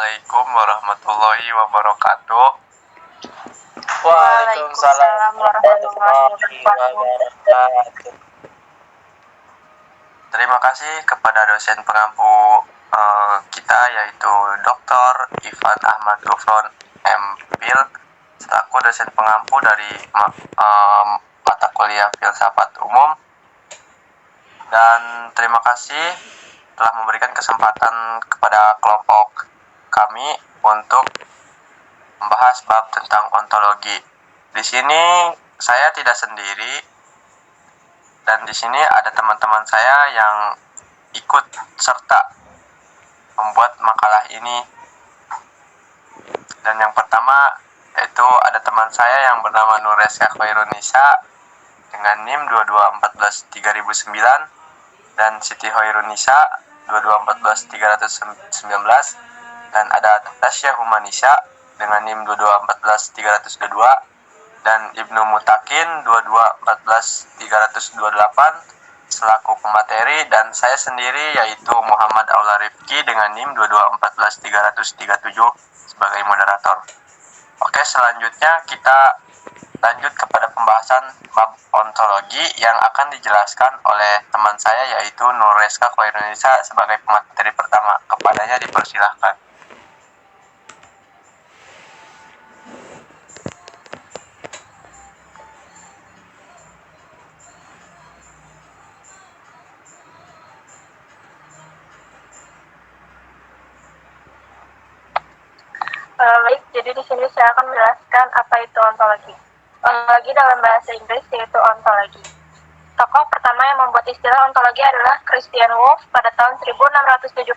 Assalamualaikum warahmatullahi wabarakatuh. Waalaikumsalam warahmatullahi wabarakatuh. Terima kasih kepada dosen pengampu kita, yaitu Dr. Ivan Ahmad Gufron MPhil, selaku dosen pengampu dari mata kuliah Filsafat Umum. Dan terima kasih telah memberikan kesempatan kepada kelompok kami untuk membahas bab tentang ontologi. Di sini saya tidak sendiri, dan di sini ada teman-teman saya yang ikut serta membuat makalah ini. Dan yang pertama yaitu ada teman saya yang bernama Nureska Khairunisa dengan NIM 2214-3009 dan Siti Hoirunisa 2214-319, dan ada Tasya Humanisa dengan NIM 2214-322 dan Ibnu Mutakin 2214-328 selaku pemateri, dan saya sendiri yaitu Muhammad Aula Rifki dengan NIM 2214-337 sebagai moderator. Oke, selanjutnya kita lanjut kepada pembahasan bab ontologi yang akan dijelaskan oleh teman saya yaitu Nureska Khairunisa sebagai pemateri pertama. Kepadanya dipersilahkan. Baik, jadi di sini saya akan menjelaskan apa itu ontologi. Ontologi dalam bahasa Inggris yaitu ontologi. Tokoh pertama yang membuat istilah ontologi adalah Christian Wolff pada tahun 1679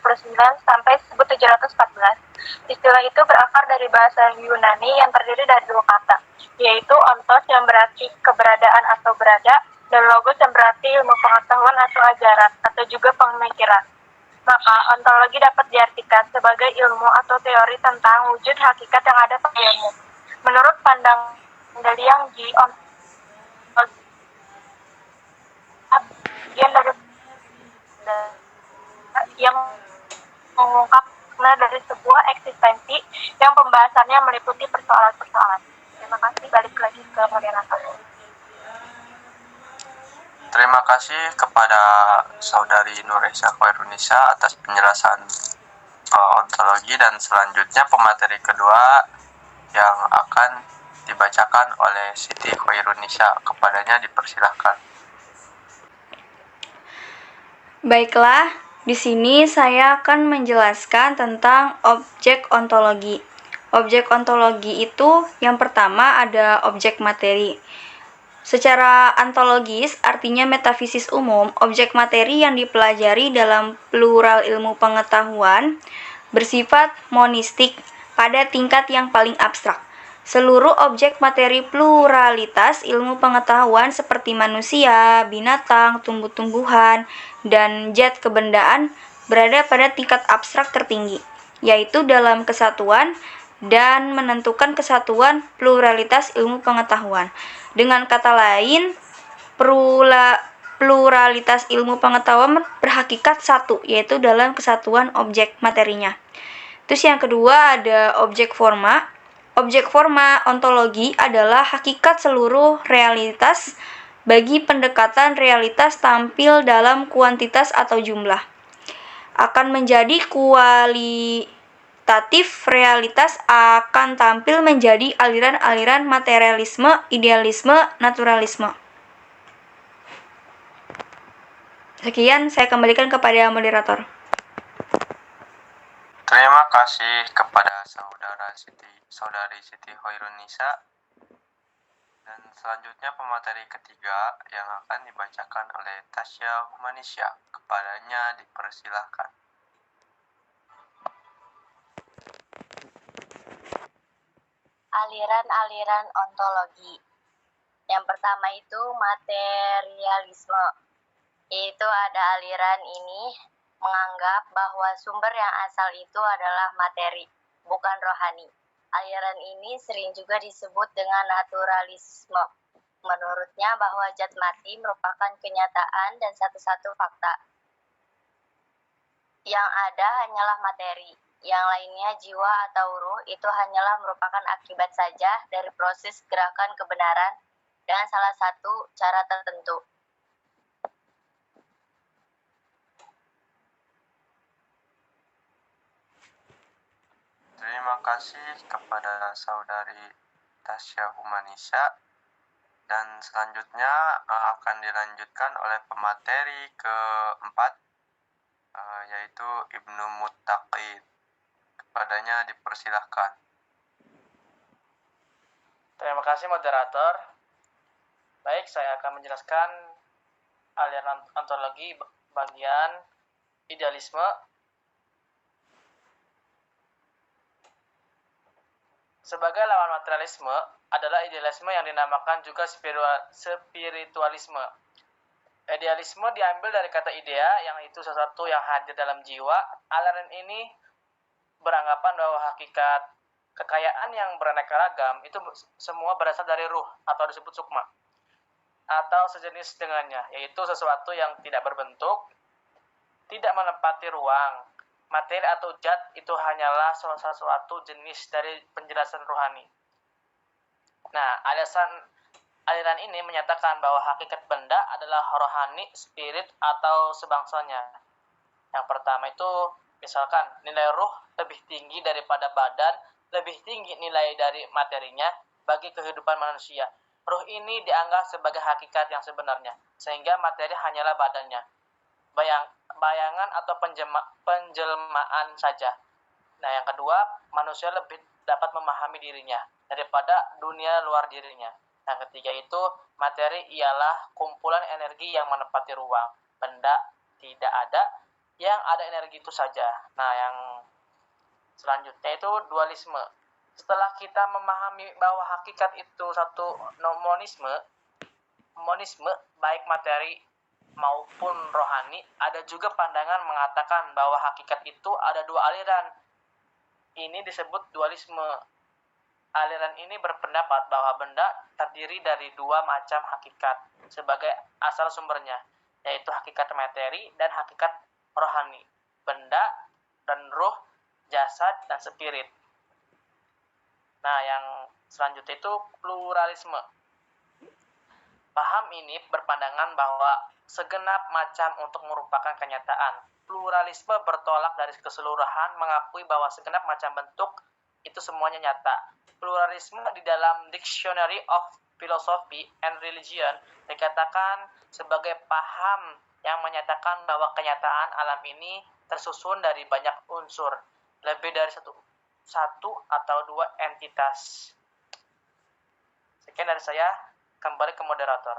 sampai 1714. Istilah itu berakar dari bahasa Yunani yang terdiri dari dua kata, yaitu ontos yang berarti keberadaan atau berada, dan logos yang berarti ilmu pengetahuan atau ajaran, atau juga pemikiran. Maka ontologi dapat diartikan sebagai ilmu atau teori tentang wujud hakikat yang ada pada ilmu. Menurut pandangan dari Yang Ji, ontologi bagian dari yang mengungkap dari sebuah eksistensi yang pembahasannya meliputi persoalan-persoalan. Terima kasih, balik lagi ke moderator. Terima kasih kepada saudari Nureska Khairunisa atas penjelasan ontologi, dan selanjutnya pemateri kedua yang akan dibacakan oleh Siti Khairunisa. Kepadanya dipersilahkan. Baiklah, di sini saya akan menjelaskan tentang objek ontologi. Objek ontologi itu yang pertama ada objek materi. Secara ontologis, artinya metafisis umum, objek materi yang dipelajari dalam plural ilmu pengetahuan bersifat monistik pada tingkat yang paling abstrak. Seluruh objek materi pluralitas ilmu pengetahuan seperti manusia, binatang, tumbuh-tumbuhan, dan zat kebendaan berada pada tingkat abstrak tertinggi, yaitu dalam kesatuan dan menentukan kesatuan pluralitas ilmu pengetahuan. Dengan kata lain, pluralitas ilmu pengetahuan berhakikat satu, yaitu dalam kesatuan objek materinya. Terus yang kedua ada objek forma. Objek forma ontologi adalah hakikat seluruh realitas bagi pendekatan realitas tampil dalam kuantitas atau jumlah. Akan menjadi kualitatif realitas akan tampil menjadi aliran-aliran materialisme, idealisme, naturalisme. Sekian, saya kembalikan kepada moderator. Terima kasih kepada saudari Siti Hoirunisa. Dan selanjutnya pemateri ketiga yang akan dibacakan oleh Tasya Humanisa. Kepadanya dipersilahkan. Aliran-aliran ontologi. Yang pertama itu materialisme, yaitu ada aliran ini menganggap bahwa sumber yang asal itu adalah materi, bukan rohani. Aliran ini sering juga disebut dengan naturalisme. Menurutnya bahwa zat mati merupakan kenyataan dan satu-satu fakta. Yang ada hanyalah materi. Yang lainnya, jiwa atau ruh itu hanyalah merupakan akibat saja dari proses gerakan kebenaran dengan salah satu cara tertentu. Terima kasih kepada saudari Tasya Humanisa. Dan selanjutnya akan dilanjutkan oleh pemateri keempat, yaitu Ibnu Muttaqin. Kepadanya dipersilahkan. Terima kasih moderator. Baik, saya akan menjelaskan aliran ontologi bagian idealisme. Sebagai lawan materialisme adalah idealisme yang dinamakan juga spiritualisme. Idealisme diambil dari kata idea, yang itu sesuatu yang hadir dalam jiwa. Aliran ini beranggapan bahwa hakikat kekayaan yang beraneka ragam itu semua berasal dari ruh atau disebut sukma atau sejenis dengannya, yaitu sesuatu yang tidak berbentuk, tidak menempati ruang. Materi atau zat itu hanyalah sesuatu jenis dari penjelasan rohani. Nah, aliran ini menyatakan bahwa hakikat benda adalah rohani, spirit, atau sebangsanya. Yang pertama itu, misalkan nilai ruh lebih tinggi daripada badan, lebih tinggi nilai dari materinya bagi kehidupan manusia. Ruh ini dianggap sebagai hakikat yang sebenarnya, sehingga materi hanyalah badannya. Bayangan atau penjelmaan saja. Nah, yang kedua, manusia lebih dapat memahami dirinya daripada dunia luar dirinya. Yang ketiga itu, materi ialah kumpulan energi yang menempati ruang. Benda tidak ada, yang ada energi itu saja. Nah, yang selanjutnya itu dualisme. Setelah kita memahami bahwa hakikat itu satu monisme baik materi maupun rohani, ada juga pandangan mengatakan bahwa hakikat itu ada dua aliran. Ini disebut dualisme. Aliran ini berpendapat bahwa benda terdiri dari dua macam hakikat sebagai asal sumbernya, yaitu hakikat materi dan hakikat rohani. Benda dan ruh, jasad dan spirit. Nah, yang selanjutnya itu pluralisme. Paham ini berpandangan bahwa segenap macam untuk merupakan kenyataan. Pluralisme bertolak dari keseluruhan, mengakui bahwa segenap macam bentuk itu semuanya nyata. Pluralisme di dalam Dictionary of Philosophy and Religion dikatakan sebagai paham yang menyatakan bahwa kenyataan alam ini tersusun dari banyak unsur, lebih dari satu atau dua entitas. Sekian dari saya, kembali ke moderator.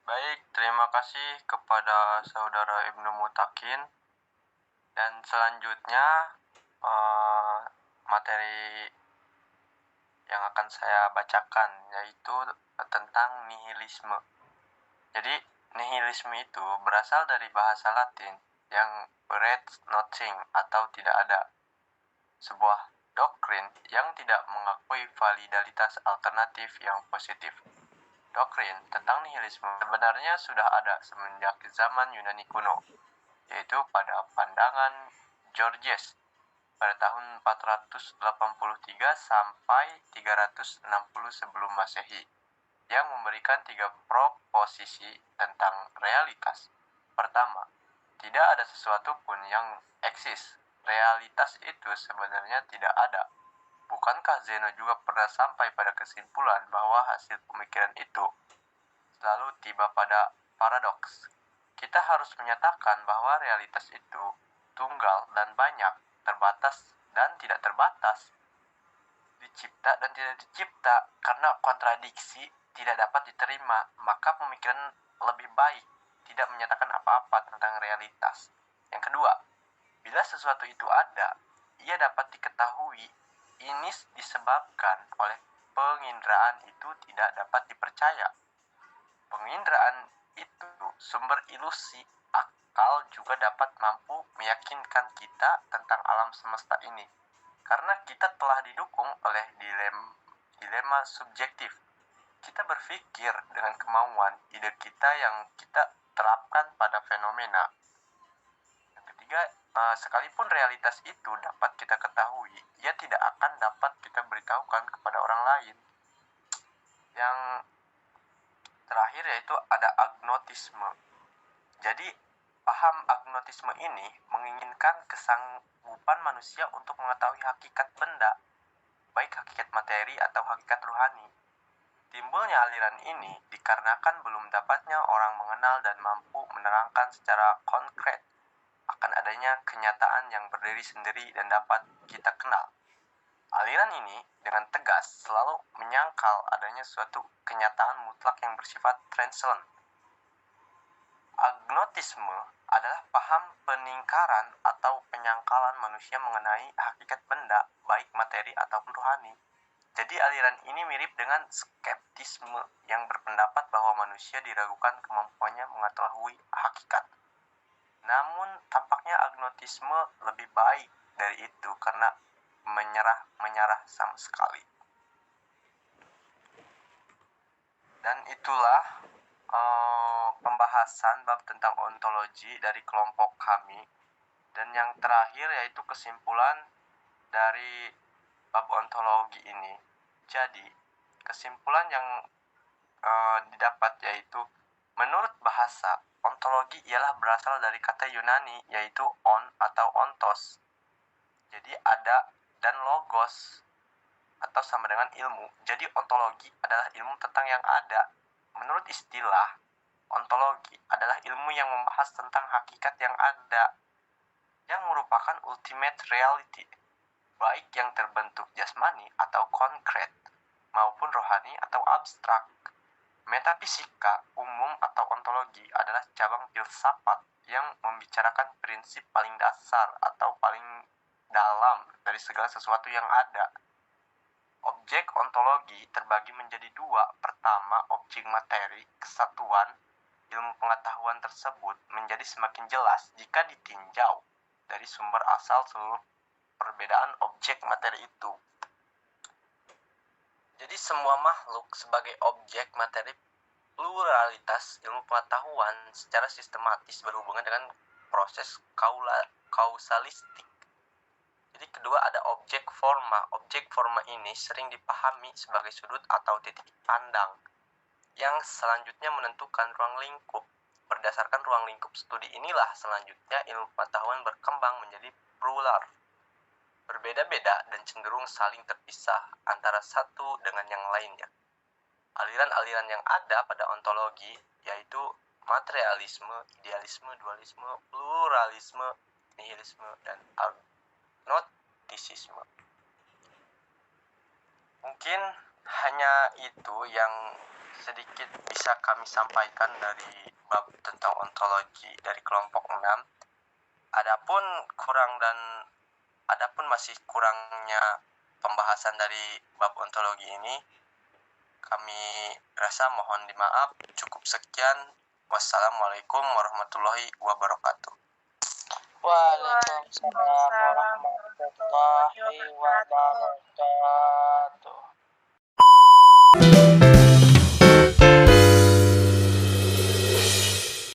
Baik, terima kasih kepada saudara Ibnu Muttaqin. Dan selanjutnya materi yang akan saya bacakan yaitu tentang nihilisme. Jadi nihilisme itu berasal dari bahasa Latin yang berarti nothing atau tidak ada. Sebuah doktrin yang tidak mengakui validitas alternatif yang positif. Doktrin tentang nihilisme sebenarnya sudah ada semenjak zaman Yunani kuno, yaitu pada pandangan Georges pada tahun 483 sampai 360 sebelum Masehi, yang memberikan 3 proposisi tentang realitas. Pertama, tidak ada sesuatu pun yang eksis. Realitas itu sebenarnya tidak ada. Bukankah Zeno juga pernah sampai pada kesimpulan bahwa hasil pemikiran itu selalu tiba pada paradoks? Kita harus menyatakan bahwa realitas itu tunggal dan banyak, terbatas dan tidak terbatas, dicipta dan tidak dicipta. Karena kontradiksi tidak dapat diterima, maka pemikiran lebih baik tidak menyatakan apa-apa tentang realitas. Yang kedua, bila sesuatu itu ada, ia dapat diketahui. Ini disebabkan oleh penginderaan itu tidak dapat dipercaya. Penginderaan itu sumber ilusi. Akal juga dapat mampu meyakinkan kita tentang alam semesta ini, karena kita telah didukung oleh dilema subjektif. kita berpikir dengan kemauan ide kita yang kita terapkan pada fenomena. Yang ketiga, sekalipun realitas itu dapat kita ketahui, ia tidak akan dapat kita beritahukan kepada orang lain. Yang terakhir yaitu ada agnotisme. Jadi, paham agnotisme ini menginginkan kesanggupan manusia untuk mengetahui hakikat benda, baik hakikat materi atau hakikat rohani. Timbulnya aliran ini dikarenakan belum dapatnya orang mengenal dan mampu menerangkan secara konkret akan adanya kenyataan yang berdiri sendiri dan dapat kita kenal. Aliran ini dengan tegas selalu menyangkal adanya suatu kenyataan mutlak yang bersifat transcendent. Agnotisme adalah paham peningkaran atau penyangkalan manusia mengenai hakikat benda, baik materi ataupun rohani. Jadi aliran ini mirip dengan skeptisme yang berpendapat bahwa manusia diragukan kemampuannya mengetahui hakikat. Namun tampaknya agnotisme lebih baik dari itu karena menyerah sama sekali. Dan itulah pembahasan bab tentang ontologi dari kelompok kami. Dan yang terakhir yaitu kesimpulan dari bab ontologi ini. Jadi, kesimpulan yang didapat yaitu, menurut bahasa, ontologi ialah berasal dari kata Yunani yaitu on atau ontos. Jadi ada dan logos atau sama dengan ilmu. Jadi ontologi adalah ilmu tentang yang ada. Menurut istilah, ontologi adalah ilmu yang membahas tentang hakikat yang ada, yang merupakan ultimate reality, baik yang terbentuk jasmani atau konkret, maupun rohani atau abstrak. Metafisika umum atau ontologi adalah cabang filsafat yang membicarakan prinsip paling dasar atau paling dalam dari segala sesuatu yang ada. Objek ontologi terbagi menjadi dua. Pertama, objek materi, kesatuan ilmu pengetahuan tersebut menjadi semakin jelas jika ditinjau dari sumber asal seluruh perbedaan objek materi itu. Jadi semua makhluk sebagai objek materi pluralitas ilmu pengetahuan secara sistematis berhubungan dengan proses kausalistik. Jadi kedua ada objek forma. Objek forma ini sering dipahami sebagai sudut atau titik pandang yang selanjutnya menentukan ruang lingkup. Berdasarkan ruang lingkup studi inilah selanjutnya ilmu pengetahuan berkembang menjadi plural, berbeda-beda dan cenderung saling terpisah antara satu dengan yang lainnya. Aliran-aliran yang ada pada ontologi yaitu materialisme, idealisme, dualisme, pluralisme, nihilisme, dan agnotisisme. Mungkin hanya itu yang sedikit bisa kami sampaikan dari bab tentang ontologi dari kelompok 6. Adapun masih kurangnya pembahasan dari bab ontologi ini, kami rasa mohon dimaaf. Cukup sekian. Wassalamualaikum warahmatullahi wabarakatuh. Waalaikumsalam warahmatullahi wabarakatuh.